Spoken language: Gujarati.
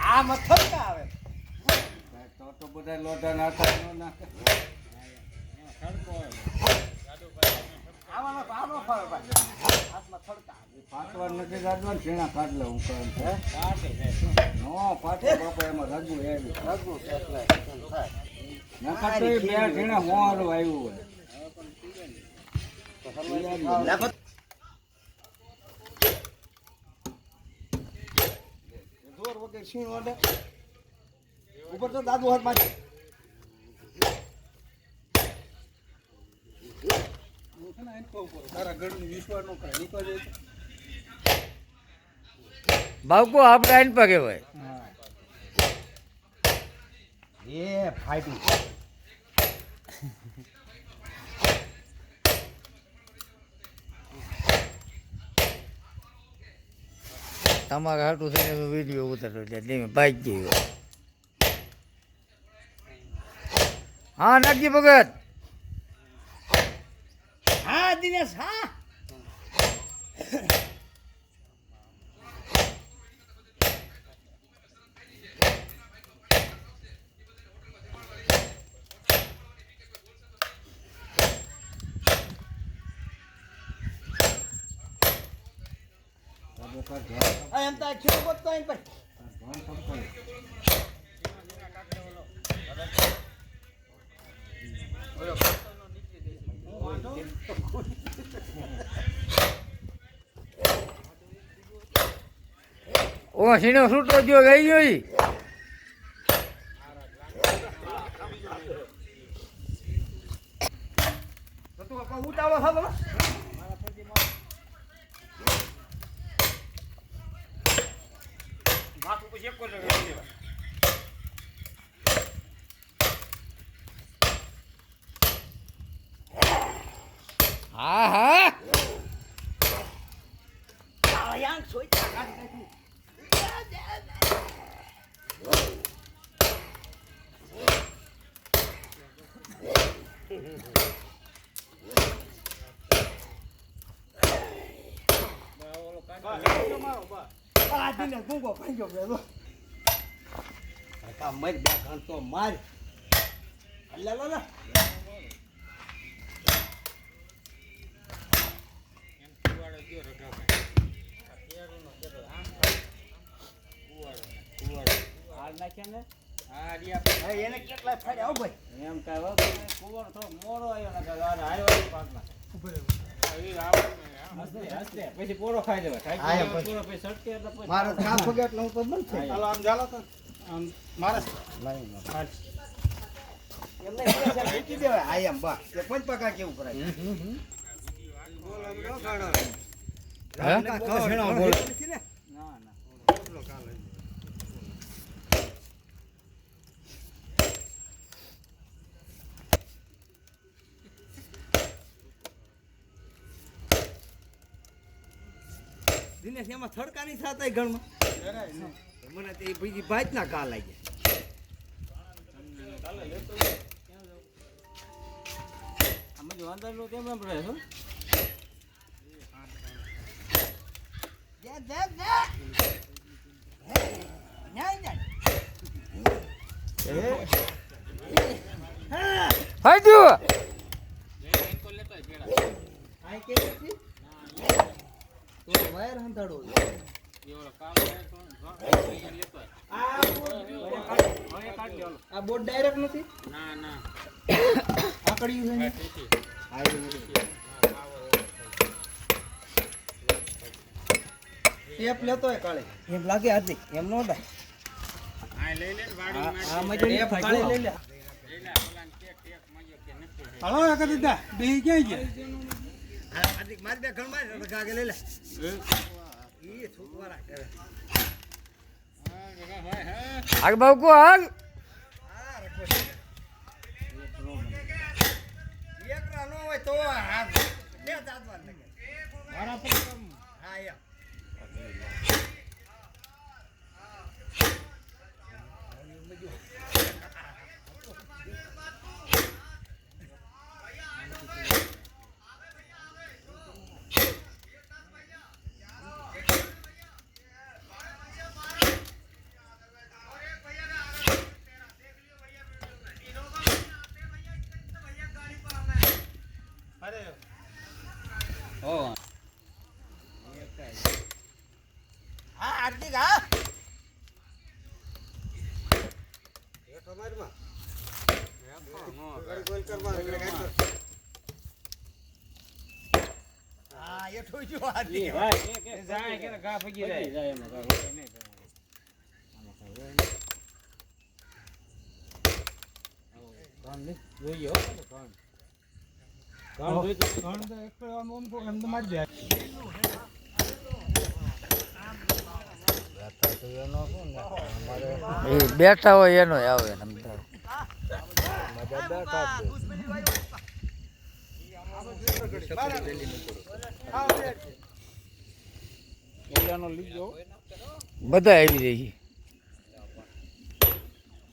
આ મથર કા આવે તો બધા લોટા નાખે નાખે આમાં પાનો ફળ ભાઈ હાથમાં થડકા 5 વાર નથી ગાડવા ઝીણા કાઢ લે હું કહું હે નો પાટે બાપા એમાં રગુ એવી રગુ એટલે થાય નકર તો બે ઝીણા મોરું આવ્યું હોય જોર વગર છીણ ઓડે ઉપર તો દાદુ હાથ માં બાપુ આપણા આઈન પગે હોય એ ફાઈટિંગ તમારા હાટું થઈને વિડીયો ઉતારો એટલે ધીમે ભાગી ગયો હા નાગજી ભગત હા દિનેશ હા એમ તો ખેલ બોલતો એમ પર ઓ સીનો છૂટો જો ગઈ ગયો ઈ તો તું ઉતાવળ હા બોલો માથું પછી એક કોલ હા હા યાંગ સોઈતા આ દિને ગુંગો ભાંગ્યો બેલો કાકા મર બે ઘંટો માર અલ્લા લા લા એને કેટલા ફાડ્યા હો ભાઈ એમ કાંઈ વાંધો નહીં. કુંવર તો મોડો આવ્યો ને કાંઈ હારે આવ્યો પાકમાં પછી પોરો ખાઈ લેવાય પોરો પછી સટકે એટલે પછી મારે કામ ફગે એટલે હું તો બંધ થઈ હાલો આમ ચાલો તો આમ મારે એમને મૂકી દેવાય આ એમ બા તે પંચ પકા કેવું કરાય હે ના ના દિનેશ એમાં થડકાની સાથે ઘરમાં મને તો એ બીજી ભાત ના કા લાગે આમાં જો અંદર લો કેમ એમ રહે છો જા જા જા હે ન્યાય ન્યાય હાજુ આ કે છે તો વાયર હંતાડો આ બોર્ડ ડાયરેક્ટ નથી ના ના આકડ્યું છે ટેપ લેતો હોય કાળે એમ લાગે હાજી એમ નો થાય આ લઈ લે વાડી આ મજો ટેપ કાળે લઈ લે હાલો એક દીધા બે ક્યાં ગયા હાજી માર બે ઘણ માર ગાગે લઈ લે ઈ છોકવારા કરે આગ બાપુ આગ આ રખો એકરા નો હોય તો હા બે દાદવા લાગે મારા પર હા યા હાર્દિક હા હા એ ઠોઈ જો હાર્દિક જાય કે ઘા ફગી જાય એમાં ઘા નહીં કામ નહીં જોઈએ હો કામ જોઈએ તો કામ તો એક આમ એમ તો મારી જાય એ બેઠા હોય એનો આવે રમતા બધા આવી રહી છે